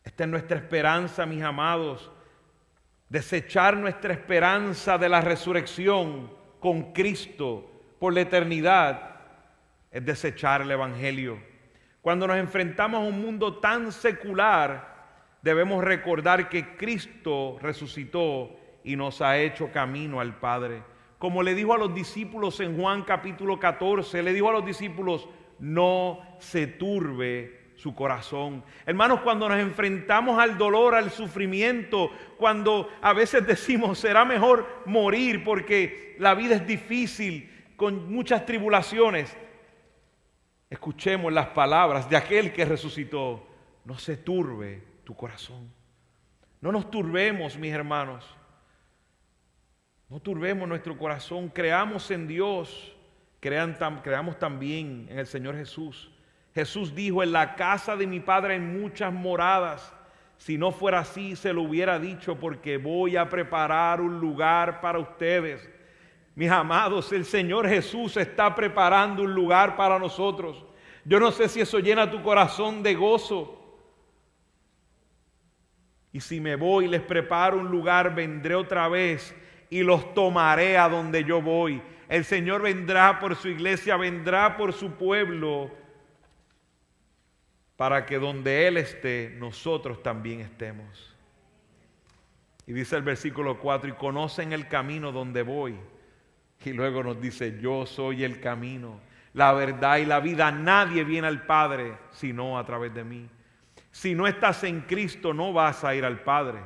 Esta es nuestra esperanza, mis amados. Desechar nuestra esperanza de la resurrección con Cristo por la eternidad es desechar el Evangelio. Cuando nos enfrentamos a un mundo tan secular, debemos recordar que Cristo resucitó y nos ha hecho camino al Padre. Como le dijo a los discípulos en Juan capítulo 14, le dijo a los discípulos: no se turbe su corazón. Hermanos, cuando nos enfrentamos al dolor, al sufrimiento, cuando a veces decimos será mejor morir porque la vida es difícil, con muchas tribulaciones, escuchemos las palabras de aquel que resucitó: no se turbe tu corazón. No nos turbemos, mis hermanos. No turbemos nuestro corazón. Creamos en Dios. Creamos también en el Señor Jesús. Jesús dijo: en la casa de mi Padre hay muchas moradas. Si no fuera así, se lo hubiera dicho, porque voy a preparar un lugar para ustedes. Mis amados, el Señor Jesús está preparando un lugar para nosotros. Yo no sé si eso llena tu corazón de gozo. Y si me voy y les preparo un lugar, vendré otra vez y los tomaré a donde yo voy. El Señor vendrá por su iglesia, vendrá por su pueblo, para que donde Él esté, nosotros también estemos. Y dice el versículo 4: y conocen el camino donde voy. Y luego nos dice: yo soy el camino, la verdad y la vida. Nadie viene al Padre sino a través de mí. Si no estás en Cristo, no vas a ir al Padre.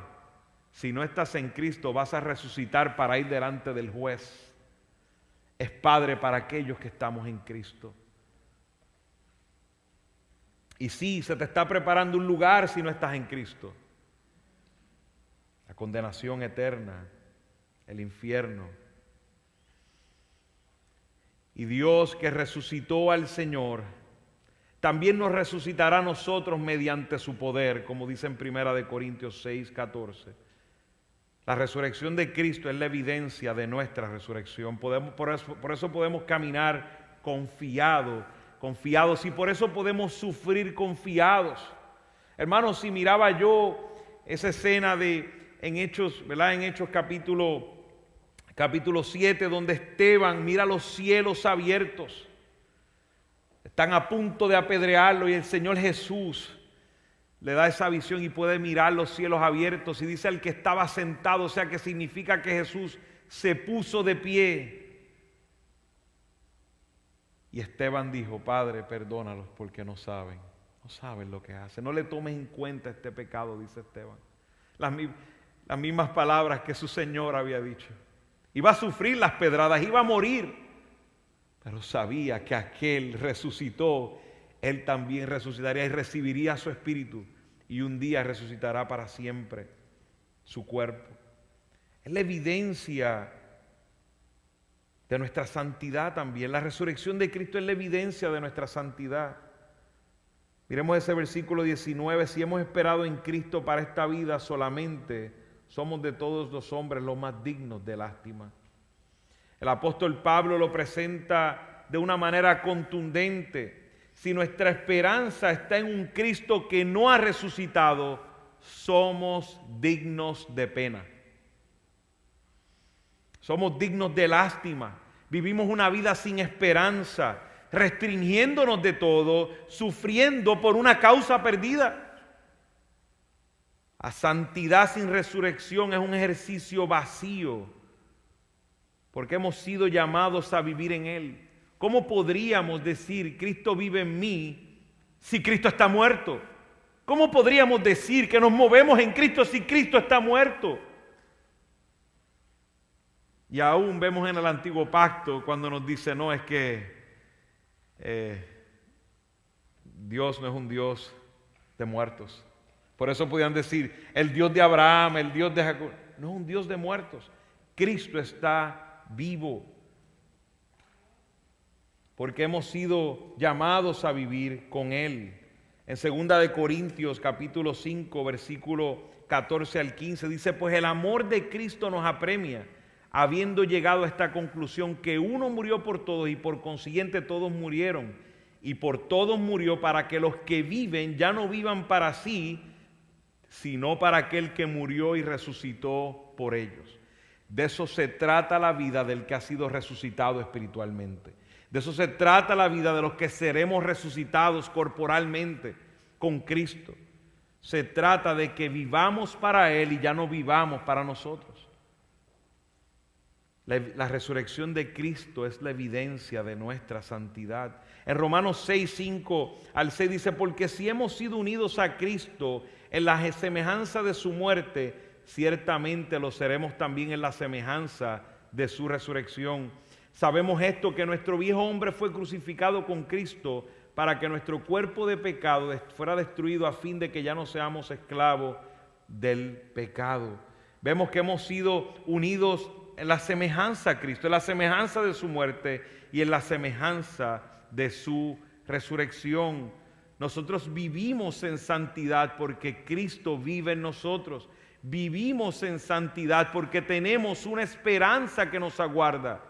Si no estás en Cristo, vas a resucitar para ir delante del juez. Es Padre para aquellos que estamos en Cristo. Y sí, se te está preparando un lugar si no estás en Cristo. La condenación eterna, el infierno. Y Dios, que resucitó al Señor, también nos resucitará a nosotros mediante su poder, como dice en 1 Corintios 6:14. La resurrección de Cristo es la evidencia de nuestra resurrección. Por eso podemos caminar confiados, y por eso podemos sufrir confiados. Hermanos, si miraba yo esa escena en Hechos, ¿verdad? En Hechos capítulo 7, donde Esteban mira los cielos abiertos. Están a punto de apedrearlo y el Señor Jesús le da esa visión y puede mirar los cielos abiertos, y dice el que estaba sentado, o sea que significa que Jesús se puso de pie. Y Esteban dijo: Padre, perdónalos porque no saben lo que hacen. No le tomes en cuenta este pecado, dice Esteban. Las mismas palabras que su Señor había dicho. Iba a sufrir las pedradas, iba a morir, pero sabía que aquel resucitó. Él también resucitaría y recibiría su espíritu, y un día resucitará para siempre su cuerpo. Es la evidencia de nuestra santidad también. La resurrección de Cristo es la evidencia de nuestra santidad. Miremos ese versículo 19: si hemos esperado en Cristo para esta vida solamente, somos de todos los hombres los más dignos de lástima. El apóstol Pablo lo presenta de una manera contundente. Si nuestra esperanza está en un Cristo que no ha resucitado, somos dignos de pena. Somos dignos de lástima. Vivimos una vida sin esperanza, restringiéndonos de todo, sufriendo por una causa perdida. La santidad sin resurrección es un ejercicio vacío, porque hemos sido llamados a vivir en Él. ¿Cómo podríamos decir Cristo vive en mí si Cristo está muerto? ¿Cómo podríamos decir que nos movemos en Cristo si Cristo está muerto? Y aún vemos en el Antiguo Pacto cuando nos dice: no, es que Dios no es un Dios de muertos. Por eso podían decir, el Dios de Abraham, el Dios de Jacob. No es un Dios de muertos. Cristo está vivo. Porque hemos sido llamados a vivir con Él. En 2 de Corintios capítulo 5, versículo 14 al 15, dice, pues el amor de Cristo nos apremia, habiendo llegado a esta conclusión, que uno murió por todos y por consiguiente todos murieron. Y por todos murió para que los que viven ya no vivan para sí, sino para aquel que murió y resucitó por ellos. De eso se trata la vida del que ha sido resucitado espiritualmente. De eso se trata la vida de los que seremos resucitados corporalmente con Cristo. Se trata de que vivamos para Él y ya no vivamos para nosotros. La resurrección de Cristo es la evidencia de nuestra santidad. En Romanos 6, 5 al 6 dice, porque si hemos sido unidos a Cristo en la semejanza de su muerte, ciertamente lo seremos también en la semejanza de su resurrección. Sabemos esto, que nuestro viejo hombre fue crucificado con Cristo para que nuestro cuerpo de pecado fuera destruido a fin de que ya no seamos esclavos del pecado. Vemos que hemos sido unidos en la semejanza a Cristo, en la semejanza de su muerte y en la semejanza de su resurrección. Nosotros vivimos en santidad porque Cristo vive en nosotros. Vivimos en santidad porque tenemos una esperanza que nos aguarda.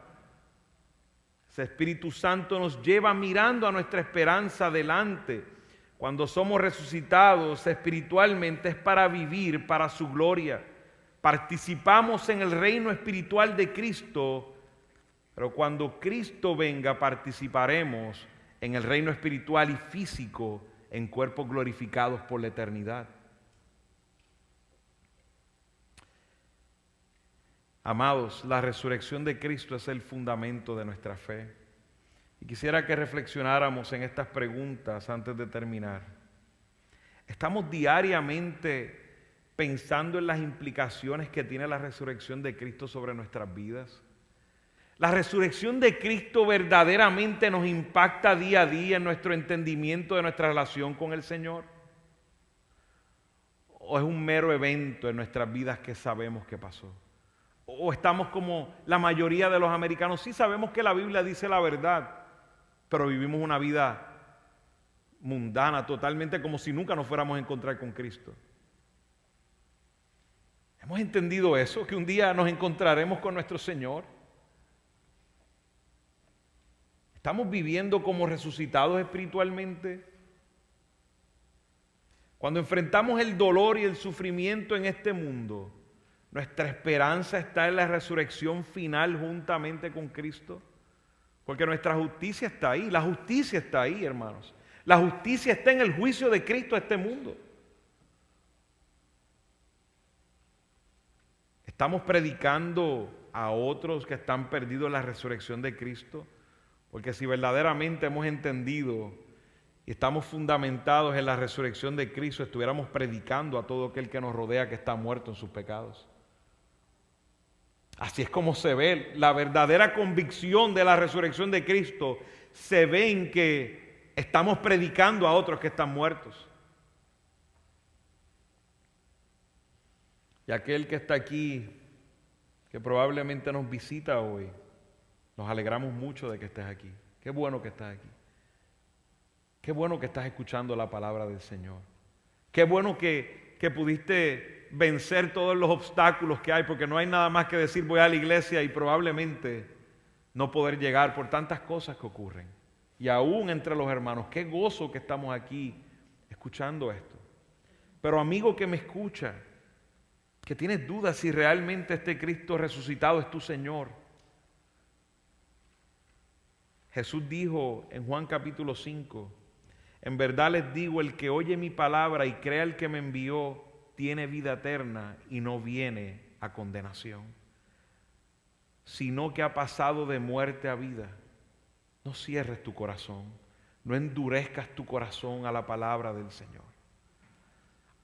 Ese Espíritu Santo nos lleva mirando a nuestra esperanza adelante. Cuando somos resucitados espiritualmente es para vivir para su gloria. Participamos en el reino espiritual de Cristo, pero cuando Cristo venga participaremos en el reino espiritual y físico en cuerpos glorificados por la eternidad. Amados, la resurrección de Cristo es el fundamento de nuestra fe. Y quisiera que reflexionáramos en estas preguntas antes de terminar. ¿Estamos diariamente pensando en las implicaciones que tiene la resurrección de Cristo sobre nuestras vidas? ¿La resurrección de Cristo verdaderamente nos impacta día a día en nuestro entendimiento de nuestra relación con el Señor? ¿O es un mero evento en nuestras vidas que sabemos que pasó? ¿O estamos como la mayoría de los americanos? Sí sabemos que la Biblia dice la verdad, pero vivimos una vida mundana totalmente como si nunca nos fuéramos a encontrar con Cristo. ¿Hemos entendido eso? Que un día nos encontraremos con nuestro Señor. ¿Estamos viviendo como resucitados espiritualmente? Cuando enfrentamos el dolor y el sufrimiento en este mundo, nuestra esperanza está en la resurrección final juntamente con Cristo. Porque nuestra justicia está ahí. La justicia está ahí, hermanos. La justicia está en el juicio de Cristo a este mundo. ¿Estamos predicando a otros que están perdidos en la resurrección de Cristo? Porque si verdaderamente hemos entendido y estamos fundamentados en la resurrección de Cristo, estuviéramos predicando a todo aquel que nos rodea que está muerto en sus pecados. Así es como se ve la verdadera convicción de la resurrección de Cristo. Se ve en que estamos predicando a otros que están muertos. Y aquel que está aquí, que probablemente nos visita hoy, nos alegramos mucho de que estés aquí. Qué bueno que estás aquí. Qué bueno que estás escuchando la palabra del Señor. Qué bueno que pudiste vencer todos los obstáculos que hay, porque no hay nada más que decir voy a la iglesia y probablemente no poder llegar por tantas cosas que ocurren. Y aún entre los hermanos, qué gozo que estamos aquí escuchando esto. Pero amigo que me escucha, que tienes dudas si realmente este Cristo resucitado es tu Señor. Jesús dijo en Juan capítulo 5, en verdad les digo, el que oye mi palabra y crea el que me envió, tiene vida eterna y no viene a condenación, sino que ha pasado de muerte a vida. No cierres tu corazón, no endurezcas tu corazón a la palabra del Señor.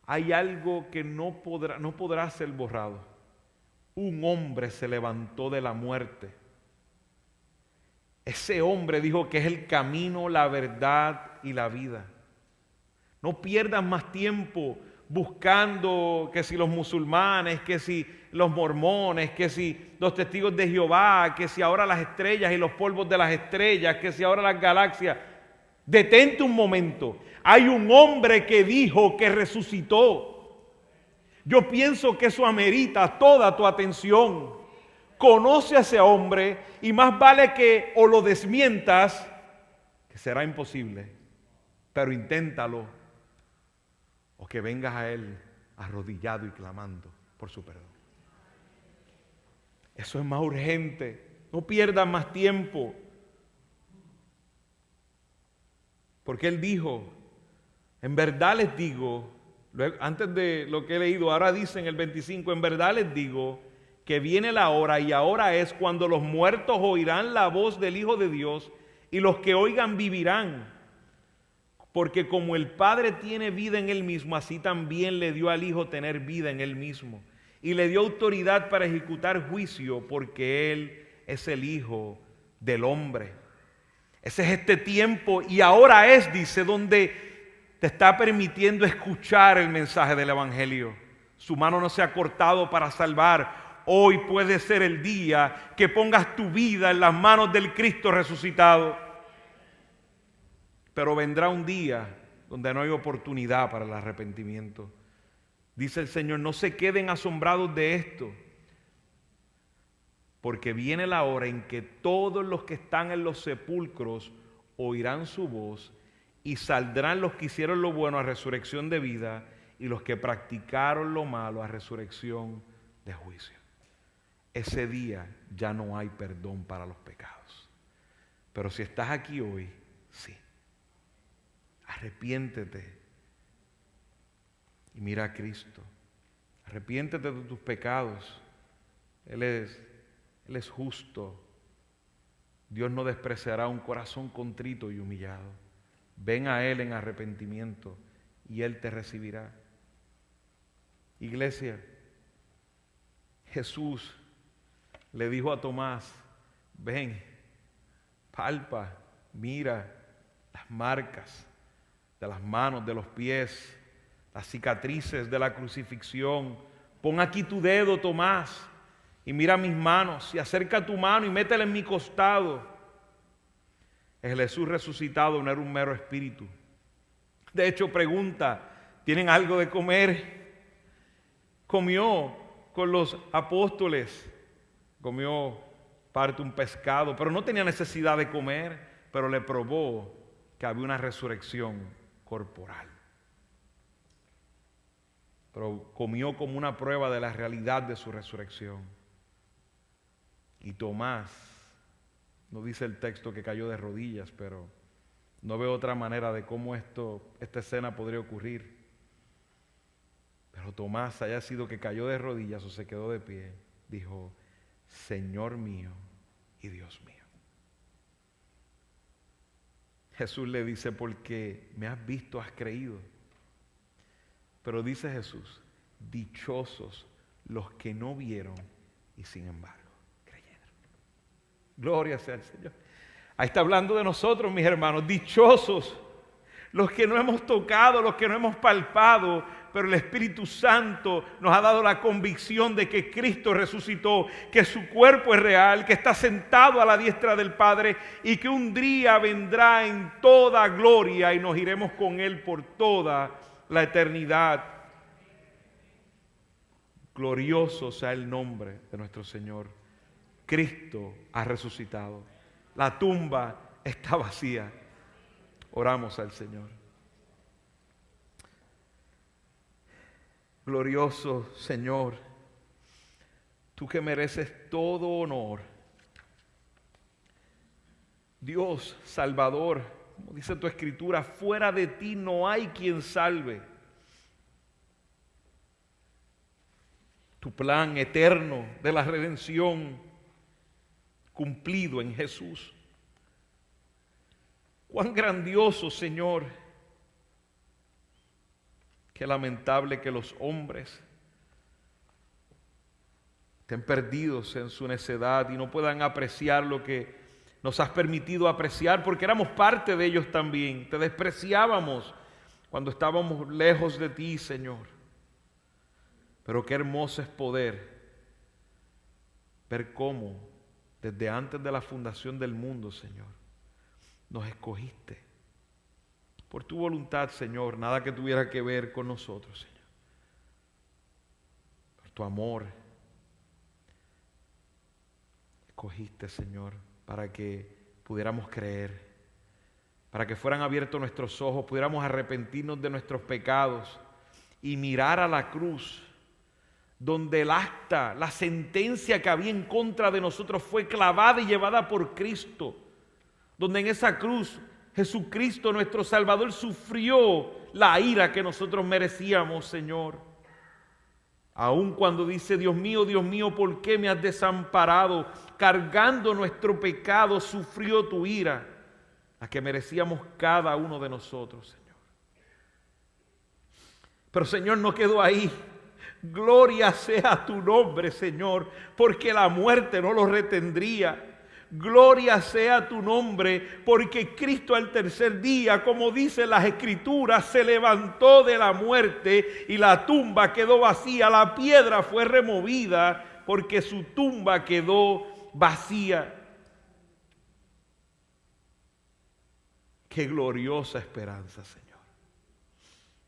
Hay algo que no podrá ser borrado. Un hombre se levantó de la muerte. Ese hombre dijo que es el camino, la verdad y la vida. No pierdas más tiempo buscando que si los musulmanes, que si los mormones, que si los testigos de Jehová, que si ahora las estrellas y los polvos de las estrellas, que si ahora las galaxias. Detente un momento. Hay un hombre que dijo que resucitó. Yo pienso que eso amerita toda tu atención. Conoce a ese hombre y más vale que o lo desmientas, que será imposible, pero inténtalo, o que vengas a él arrodillado y clamando por su perdón. Eso es más urgente. No pierdas más tiempo. Porque él dijo, en verdad les digo, antes de lo que he leído, ahora dice en el 25, en verdad les digo que viene la hora y ahora es cuando los muertos oirán la voz del Hijo de Dios y los que oigan vivirán. Porque como el Padre tiene vida en él mismo, así también le dio al Hijo tener vida en él mismo. Y le dio autoridad para ejecutar juicio porque él es el Hijo del hombre. Ese es este tiempo y ahora es, dice, donde te está permitiendo escuchar el mensaje del Evangelio. Su mano no se ha cortado para salvar. Hoy puede ser el día que pongas tu vida en las manos del Cristo resucitado. Pero vendrá un día donde no hay oportunidad para el arrepentimiento. Dice el Señor, no se queden asombrados de esto, porque viene la hora en que todos los que están en los sepulcros oirán su voz y saldrán los que hicieron lo bueno a resurrección de vida y los que practicaron lo malo a resurrección de juicio. Ese día ya no hay perdón para los pecados. Pero si estás aquí hoy, sí. Arrepiéntete y mira a Cristo. Arrepiéntete de tus pecados. Él es justo. Dios no despreciará un corazón contrito y humillado. Ven a Él en arrepentimiento y Él te recibirá. Iglesia, Jesús le dijo a Tomás, ven, palpa, mira las marcas de las manos, de los pies, las cicatrices de la crucifixión. Pon aquí tu dedo, Tomás, y mira mis manos, y acerca tu mano y métela en mi costado. El Jesús resucitado no era un mero espíritu. De hecho, pregunta, ¿tienen algo de comer? Comió con los apóstoles, comió parte un pescado, pero no tenía necesidad de comer, pero le probó que había una resurrección corporal. Pero comió como una prueba de la realidad de su resurrección. Y Tomás, no dice el texto que cayó de rodillas, pero no veo otra manera de cómo esta escena podría ocurrir. Pero Tomás, haya sido que cayó de rodillas o se quedó de pie, dijo, Señor mío y Dios mío. Jesús le dice, porque me has visto, has creído. Pero dice Jesús, dichosos los que no vieron y sin embargo creyeron. Gloria sea al Señor. Ahí está hablando de nosotros, mis hermanos. Dichosos los que no hemos tocado, los que no hemos palpado, pero el Espíritu Santo nos ha dado la convicción de que Cristo resucitó, que su cuerpo es real, que está sentado a la diestra del Padre y que un día vendrá en toda gloria y nos iremos con Él por toda la eternidad. Glorioso sea el nombre de nuestro Señor. Cristo ha resucitado. La tumba está vacía. Oramos al Señor. Glorioso Señor, tú que mereces todo honor. Dios Salvador, como dice tu Escritura, fuera de ti no hay quien salve. Tu plan eterno de la redención cumplido en Jesús. Cuán grandioso, Señor. Qué lamentable que los hombres estén perdidos en su necedad y no puedan apreciar lo que nos has permitido apreciar, porque éramos parte de ellos también. Te despreciábamos cuando estábamos lejos de ti, Señor. Pero qué hermoso es poder ver cómo desde antes de la fundación del mundo, Señor, nos escogiste. Por tu voluntad, Señor, nada que tuviera que ver con nosotros, Señor. Por tu amor, escogiste, Señor, para que pudiéramos creer, para que fueran abiertos nuestros ojos, pudiéramos arrepentirnos de nuestros pecados y mirar a la cruz, donde el acta, la sentencia que había en contra de nosotros fue clavada y llevada por Cristo, donde en esa cruz Jesucristo nuestro Salvador sufrió la ira que nosotros merecíamos, Señor. Aun cuando dice, Dios mío, ¿por qué me has desamparado? Cargando nuestro pecado, sufrió tu ira, la que merecíamos cada uno de nosotros, Señor. Pero, Señor, no quedó ahí. Gloria sea tu nombre, Señor, porque la muerte no lo retendría. Gloria sea tu nombre, porque Cristo al tercer día, como dice las Escrituras, se levantó de la muerte y la tumba quedó vacía. La piedra fue removida porque su tumba quedó vacía. Qué gloriosa esperanza, Señor,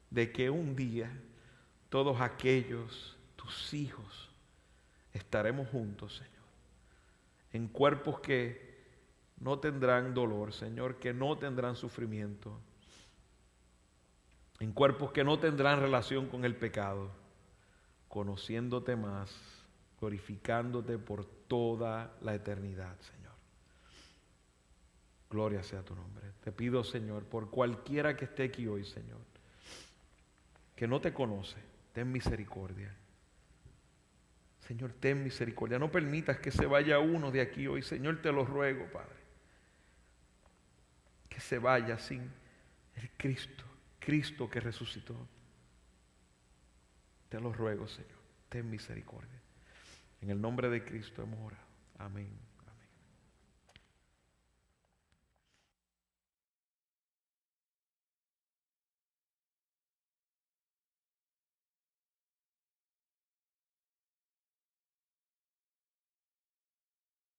de que un día todos aquellos, tus hijos, estaremos juntos, Señor, en cuerpos que no tendrán dolor, Señor, que no tendrán sufrimiento, en cuerpos que no tendrán relación con el pecado, conociéndote más, glorificándote por toda la eternidad, Señor. Gloria sea tu nombre. Te pido, Señor, por cualquiera que esté aquí hoy, Señor, que no te conoce, ten misericordia. Señor, ten misericordia. No permitas que se vaya uno de aquí hoy. Señor, te lo ruego, Padre. Que se vaya sin el Cristo que resucitó. Te lo ruego, Señor. Ten misericordia. En el nombre de Cristo hemos orado. Amén.